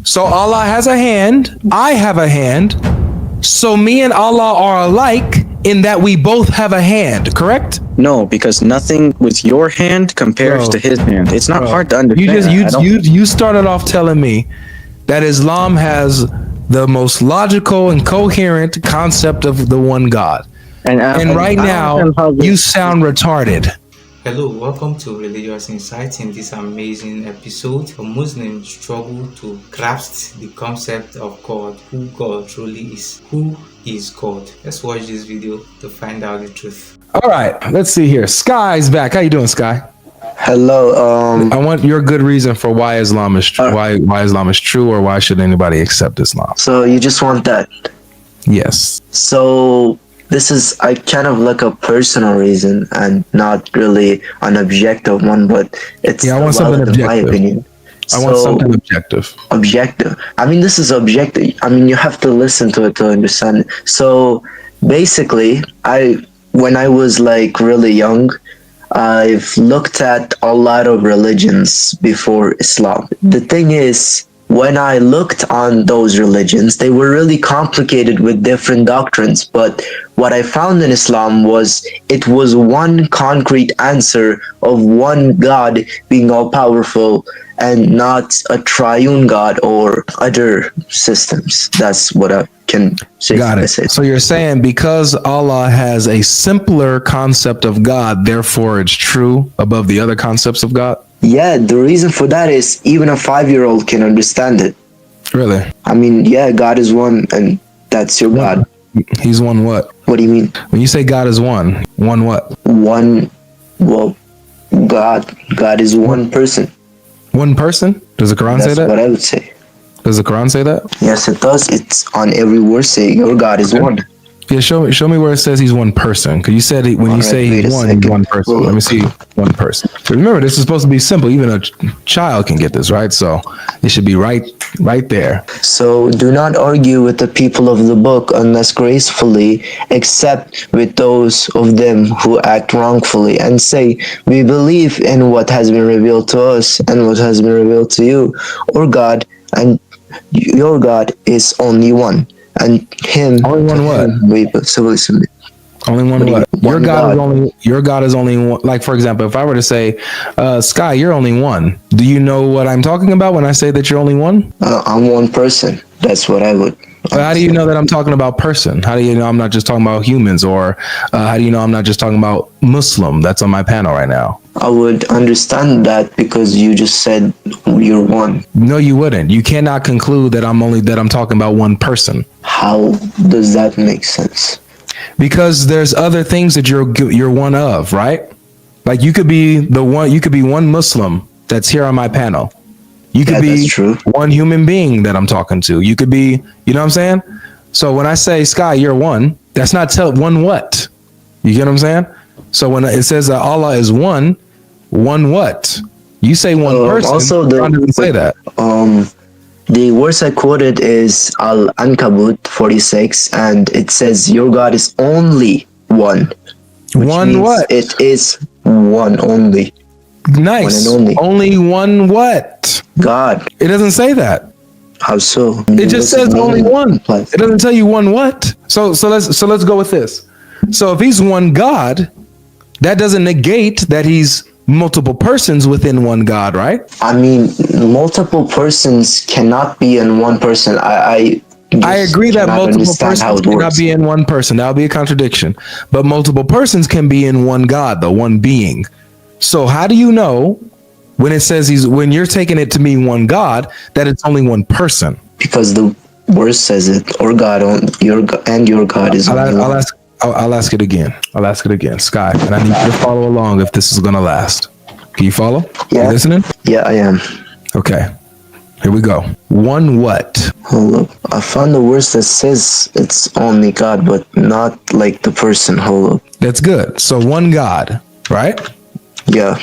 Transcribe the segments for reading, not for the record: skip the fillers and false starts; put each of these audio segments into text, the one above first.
So Allah has a hand, I have a hand. So me and Allah are alike in that we both have a hand, correct? No, because nothing with your hand compares to his hand. It's not hard to understand. You started off telling me that Islam has the most logical and coherent concept of the one God. And right now, you sound retarded. Hello, welcome to Religious Insights. In this amazing episode, a Muslim struggle to grasp the concept of God, who God truly is. Who is God? Let's watch this video to find out the truth. All right, let's see here. Sky's back. How you doing, Sky? Hello. I want your good reason for why Islam is true. Why Islam is true, or why should anybody accept Islam? So you just want that? Yes. So this is kind of like a personal reason and not really an objective one, but it's I want something objective. In my opinion. I want something objective. Objective. I mean, this is objective. I mean, you have to listen to it to understand it. So basically, when I was like really young, I've looked at a lot of religions before Islam. The thing is, when I looked on those religions, they were really complicated with different doctrines. But what I found in Islam was it was one concrete answer of one God being all powerful and not a triune God or other systems. That's what I can say. Got it. So you're saying because Allah has a simpler concept of God, therefore it's true above the other concepts of God? Yeah, the reason for that is even a 5-year-old can understand it. Really? I mean, yeah, God is one, and that's your God. He's one what? What do you mean? When you say God is one what? One, well, God is one person. One person? Does the Quran say that? That's what I would say. Does the Quran say that? Yes, it does. It's on every word say your God is one. Yeah, show me where it says he's one person. Because you said when you say he's one person. Let me see one person. But remember, this is supposed to be simple. Even a child can get this, right? So it should be right there. So do not argue with the people of the book unless gracefully, except with those of them who act wrongfully, and say, we believe in what has been revealed to us and what has been revealed to you, or God, and your God is only one. And him only one what? Only one what? Your God is only one. Like, for example, if I were to say, Sky, you're only one. Do you know what I'm talking about when I say that you're only one? I'm one person. That's what I would. How do you know that I'm talking about person? How do you know I'm not just talking about humans? Or how do you know I'm not just talking about Muslim that's on my panel right now? I would understand that because you just said you're one. No, you wouldn't. You cannot conclude that I'm talking about one person. How does that make sense? Because there's other things that you're one of, right? Like you could be one Muslim that's here on my panel. You could be one human being that I'm talking to. You could be, you know what I'm saying? So when I say, Sky, you're one, that's not one what? You get what I'm saying? So when it says that Allah is one what? You say one person. Also, doesn't say that. The verse I quoted is Al-Ankabut 46, and it says, your God is only one. One what? It is one only. Nice. One and only one what? God. It doesn't say that. How so? It just says only one. It doesn't tell you one what. So let's go with this. So if he's one God, that doesn't negate that he's multiple persons within one God, right? I mean, multiple persons cannot be in one person. I agree that multiple persons cannot be in one person. That would be a contradiction. But multiple persons can be in one God, the one being. So how do you know when it says when you're taking it to mean one God, that it's only one person? Because the verse says it, or God, your God is only one. I'll ask it again. Sky, and I need you to follow along if this is going to last. Can you follow? Yeah. You listening? Yeah, I am. Okay. Here we go. One what? Hold up. I found the verse that says it's only God, but not like the person. Hold up. That's good. So one God, right? Yeah.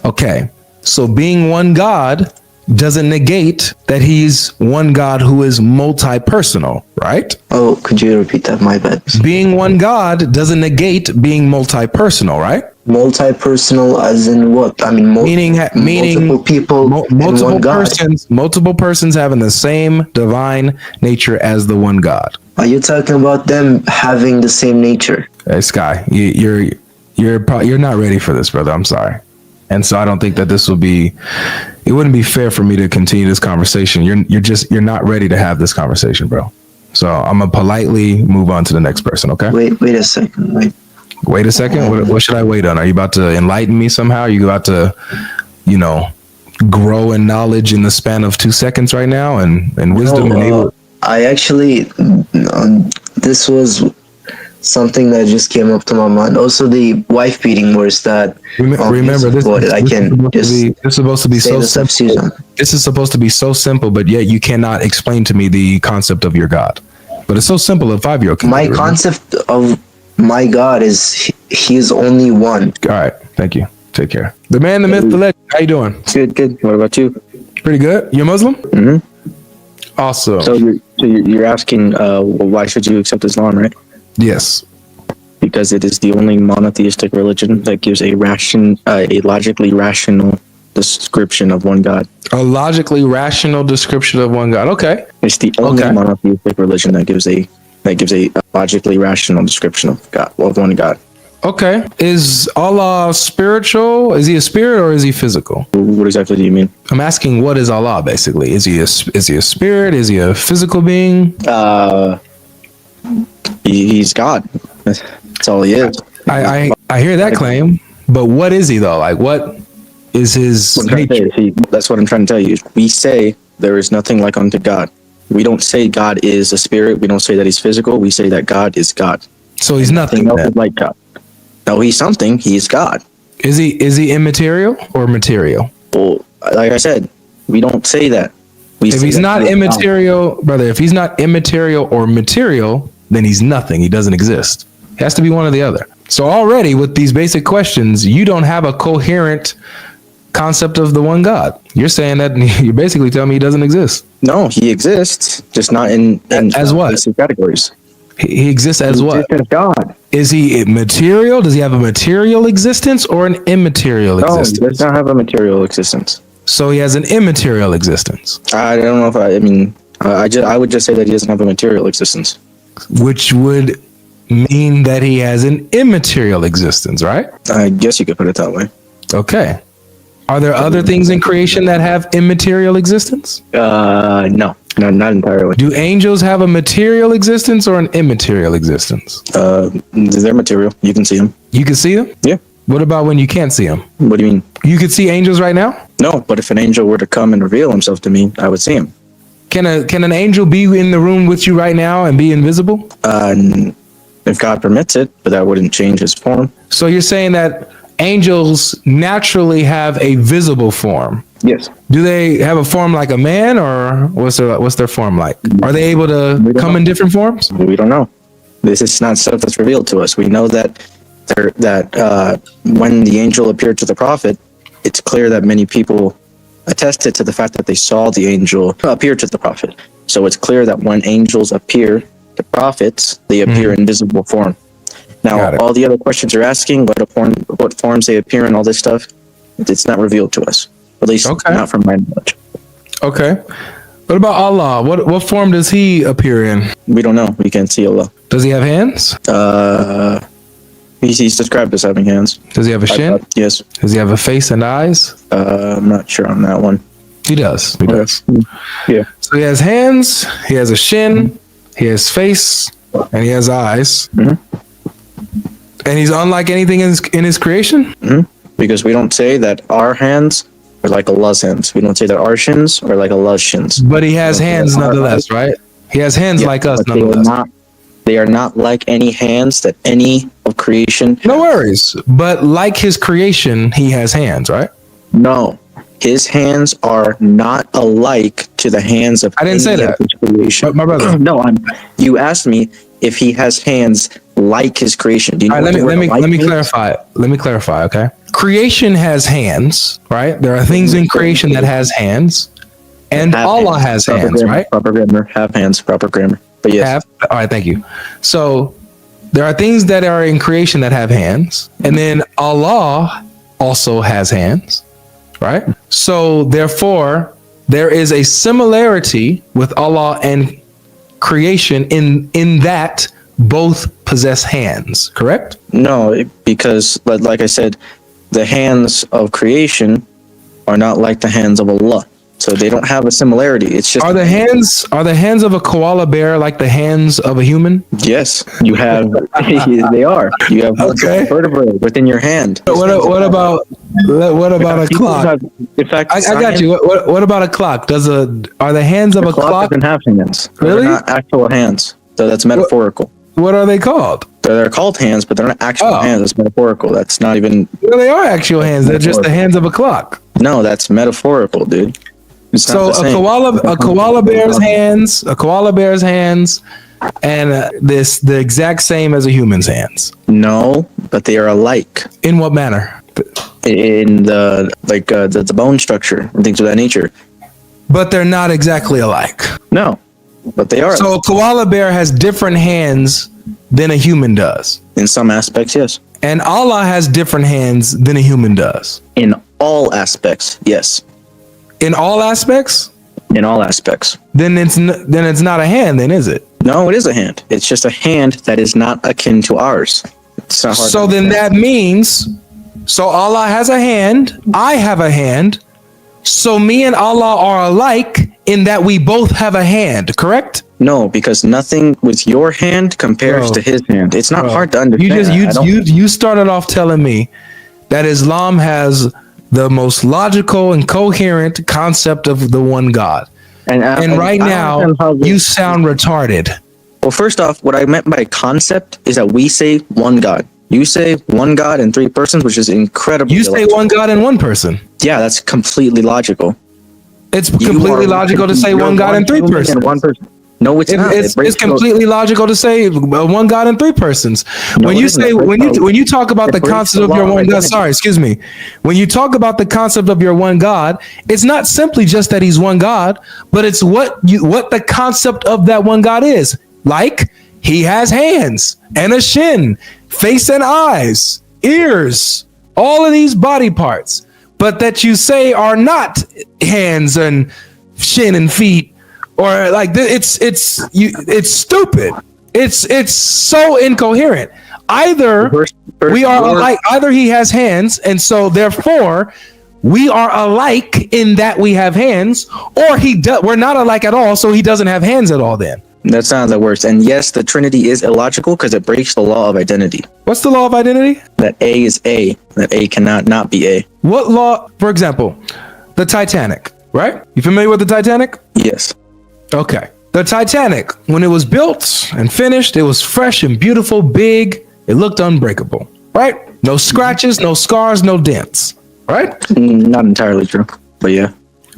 Okay. So being one God doesn't negate that he's one God who is multi-personal, right? Oh, could you repeat that? My bad. Being one God doesn't negate being multi-personal, right? Multi-personal as in what? I mean, meaning multiple people multiple and one God. multiple persons having the same divine nature as the one God. Are you talking about them having the same nature? Hey, Sky, you're not ready for this, brother. I'm sorry. And so I don't think that it wouldn't be fair for me to continue this conversation. You're not ready to have this conversation, bro. So I'm gonna politely move on to the next person, okay? Wait a second. Wait a second. What should I wait on? Are you about to enlighten me somehow? Are you about to, grow in knowledge in the span of 2 seconds right now and wisdom? I actually, this was something that just came up to my mind. Also, the wife beating words that remember this. This is supposed to be so simple. This is supposed to be so simple, but yet you cannot explain to me the concept of your God. But it's so simple. A 5-year-old can. My concept of my God is he is only one. All right, thank you. Take care. The man, the myth, the legend. How you doing? Good. What about you? Pretty good. You're Muslim? Mm-hmm. Awesome. So you're asking why should you accept Islam, right? Yes. Because it is the only monotheistic religion that gives a logically rational description of one God. A logically rational description of one God. Okay. It's the only monotheistic religion that gives a logically rational description of God, of one God. Okay. Is Allah spiritual? Is he a spirit or is he physical? What exactly do you mean? I'm asking, what is Allah basically? Is he a spirit? Is he a physical being? He's God. That's all he is. I hear that claim, but what is he though? Like, what is his nature? That's what I'm trying to tell you. We say there is nothing like unto God. We don't say God is a spirit. We don't say that he's physical. We say that God is God. So he's nothing like God. No, he's something. He is God. Is he immaterial or material? Well, like I said, we don't say that. If he's not immaterial, brother, if he's not immaterial or material, then he's nothing. He doesn't exist. It has to be one or the other. So already with these basic questions, you don't have a coherent concept of the one God. You're saying that you're basically telling me he doesn't exist. No, he exists, just not in as what basic categories. He exists as what? As God. Is he material? Does he have a material existence or an immaterial existence? No, he does not have a material existence. So he has an immaterial existence. I don't know if I would just say that he doesn't have a material existence. Which would mean that he has an immaterial existence, right? I guess you could put it that way. Okay. Are there other things in creation that have immaterial existence? No, not entirely. Do angels have a material existence or an immaterial existence? They're material. You can see them. You can see them? Yeah. What about when you can't see them? What do you mean? You could see angels right now? No, but if an angel were to come and reveal himself to me, I would see him. Can an angel be in the room with you right now and be invisible? If God permits it, but that wouldn't change his form. So you're saying that angels naturally have a visible form? Yes. Do they have a form like a man, or what's their form like? Are they able to come in different forms? We don't know. This is not stuff that's revealed to us. We know that when the angel appeared to the prophet, it's clear that many people attested to the fact that they saw the angel appear to the prophet. So it's clear that when angels appear to prophets, they appear in visible form. Now, all the other questions you're asking, what forms they appear in, all this stuff, it's not revealed to us. At least not from my knowledge. Okay. What about Allah? What form does he appear in? We don't know. We can't see Allah. Does he have hands? He's described as having hands. Does he have a shin? Yes. Does he have a face and eyes? I'm not sure on that one. He does. He does. Yeah. So he has hands, he has a shin, he has face, and he has eyes. And he's unlike anything in his creation? Because we don't say that our hands are like Allah's hands. We don't say that our shins are like Allah's shins. But he has hands nonetheless, right? He has hands like us nonetheless. They are not like any hands that any of creation. No worries. But like his creation, he has hands, right? No. His hands are not alike to the hands of I didn't say that. Creation. My brother. No, you asked me if he has hands like his creation. Do you know let me clarify. Let me clarify, okay? Creation has hands, right? There are things in creation that has hands. And Allah has hands, right? Proper grammar. Have hands. Proper grammar. But yes. All right, thank you. So there are things that are in creation that have hands, and then Allah also has hands, right? So therefore, there is a similarity with Allah and creation in that both possess hands, correct? No, because like I said, the hands of creation are not like the hands of Allah. So they don't have a similarity. It's just are the hands of a koala bear like the hands of a human? Yes, you have. They are. You have vertebrae within your hand. What about a clock? In fact, I got you. What about a clock? Are the hands of a clock? Doesn't have hands. Really? They're not actual hands. So that's metaphorical. What are they called? They're called hands, but they're not actual hands. It's metaphorical. That's not even. Well, they are actual hands. They're just the hands of a clock. No, that's metaphorical, dude. So a koala bear's hands, and the exact same as a human's hands. No, but they are alike. In what manner? In the bone structure and things of that nature. But they're not exactly alike. No, but they are. So a koala bear has different hands than a human does. In some aspects, yes. And Allah has different hands than a human does. In all aspects, yes. In all aspects? In all aspects. Then it's not a hand, then, is it? No, it is a hand. It's just a hand that is not akin to ours. It's not hard. So then that means, so Allah has a hand, I have a hand, so me and Allah are alike in that we both have a hand, correct? No, because nothing with your hand compares to his hand. It's not hard to understand. You started off telling me that Islam has the most logical and coherent concept of the one God. And right now, you sound retarded. Well, first off, what I meant by concept is that we say one God. You say one God and three persons, which is incredible. You say one God and one person. Yeah, that's completely logical. It's completely logical to say one God and three persons. One person. No, it's not. It's completely logical to say one God and three persons. When you talk about the concept of your one God, when you talk about the concept of your one God, it's not simply just that he's one God, but it's what the concept of that one God is. Like he has hands and a shin, face and eyes, ears, all of these body parts, but that you say are not hands and shin and feet. Or like it's stupid. It's so incoherent. Either we are alike. Either he has hands, and so therefore we are alike in that we have hands, or we're not alike at all, so he doesn't have hands at all. Then that sounds like worse. And yes, the Trinity is illogical because it breaks the law of identity. What's the law of identity? That A is A. That A cannot not be A. What law? For example, the Titanic. Right? You familiar with the Titanic? Yes. Okay. The Titanic, when it was built and finished, it was fresh and beautiful, big. It looked unbreakable, right? No scratches, no scars, no dents, right? Not entirely true, but yeah.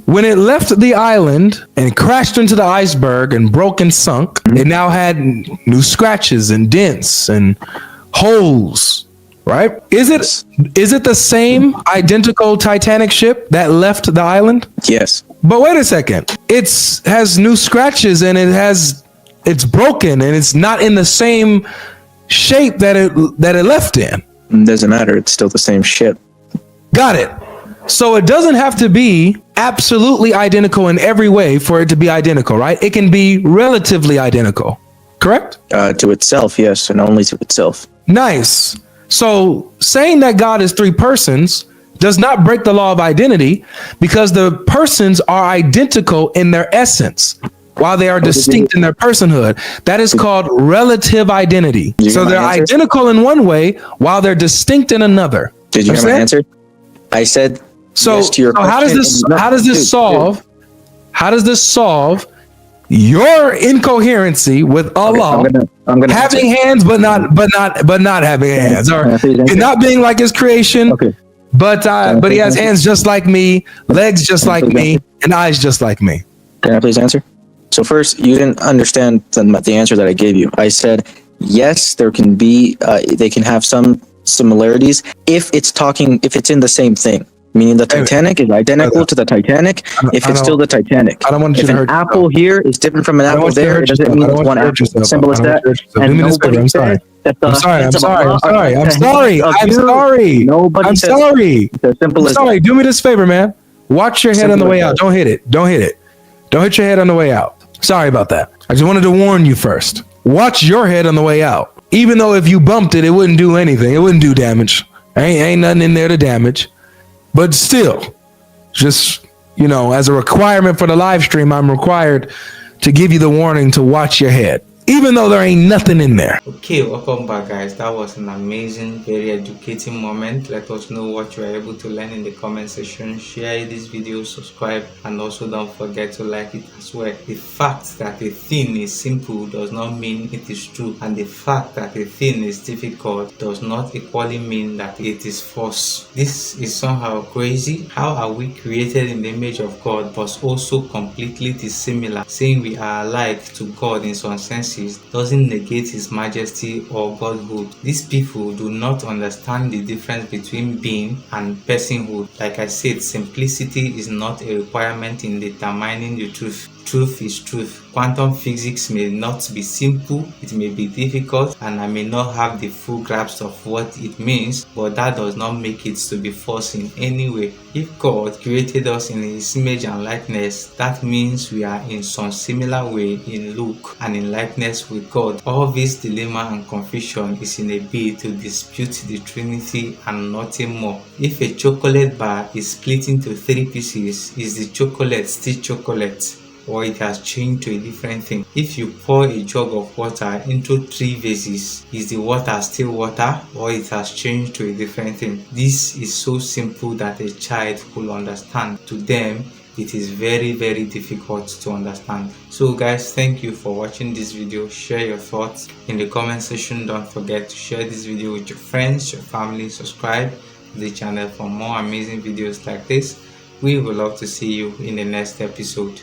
When it left the island and crashed into the iceberg and broke and sunk, it now had new scratches and dents and holes, right? Is it the same identical Titanic ship that left the island? Yes. But wait a second. It has new scratches and it's broken and it's not in the same shape that it left in. It doesn't matter. It's still the same ship. Got it. So it doesn't have to be absolutely identical in every way for it to be identical, right? It can be relatively identical, correct? To itself, yes, and only to itself. Nice. So saying that God is three persons does not break the law of identity because the persons are identical in their essence while they are distinct in their personhood. That is called relative identity. So they're identical in one way while they're distinct in another. Did you hear my answer? I said yes to your question. How does this solve your incoherency with Allah having hands but not having hands, or not being like his creation? Okay. But he has hands just like me, legs just like me, and eyes just like me. Can I please answer? So first, you didn't understand the answer that I gave you. I said, yes, there can be, they can have some similarities if it's in the same thing. Meaning the Titanic is identical to the Titanic if it's still the Titanic. I don't want you to hurt yourself. An apple here is different from an apple there. It doesn't mean it's one apple. Simple as that. And nobody I'm sorry. I'm sorry. I'm sorry. Nobody. I'm sorry. It's simple as sorry. Do me this favor, man. Watch your head on the way out. Don't hit it. Don't hit it. Don't hit your head on the way out. Sorry about that. I just wanted to warn you first. Watch your head on the way out. Even though if you bumped it, it wouldn't do anything. It wouldn't do damage. Ain't nothing in there to damage. But still, just, you know, as a requirement for the live stream, I'm required to give you the warning to watch your head, even though there ain't nothing in there. Okay, welcome back, guys. That was an amazing, very educating moment. Let us know what you are able to learn in the comment section. Share this video, subscribe, and also don't forget to like it as well. The fact that a thing is simple does not mean it is true, and the fact that a thing is difficult does not equally mean that it is false. This is somehow crazy. How are we created in the image of God but also completely dissimilar? Saying we are alike to God in some senses doesn't negate his majesty or godhood. These people do not understand the difference between being and personhood. Like I said, simplicity is not a requirement in determining the truth. Truth is truth. Quantum physics may not be simple, it may be difficult, and I may not have the full grasp of what it means, but that does not make it to be false in any way. If God created us in his image and likeness, that means we are in some similar way in look and in likeness with God. All this dilemma and confusion is in a bid to dispute the Trinity and nothing more. If a chocolate bar is split into 3 pieces, is the chocolate still chocolate, or it has changed to a different thing? If you pour a jug of water into 3 vases, is the water still water, or it has changed to a different thing? This is so simple that a child will understand. To them, it is very, very difficult to understand. So guys, thank you for watching this video. Share your thoughts in the comment section. Don't forget to share this video with your friends, your family. Subscribe to the channel for more amazing videos like this. We would love to see you in the next episode.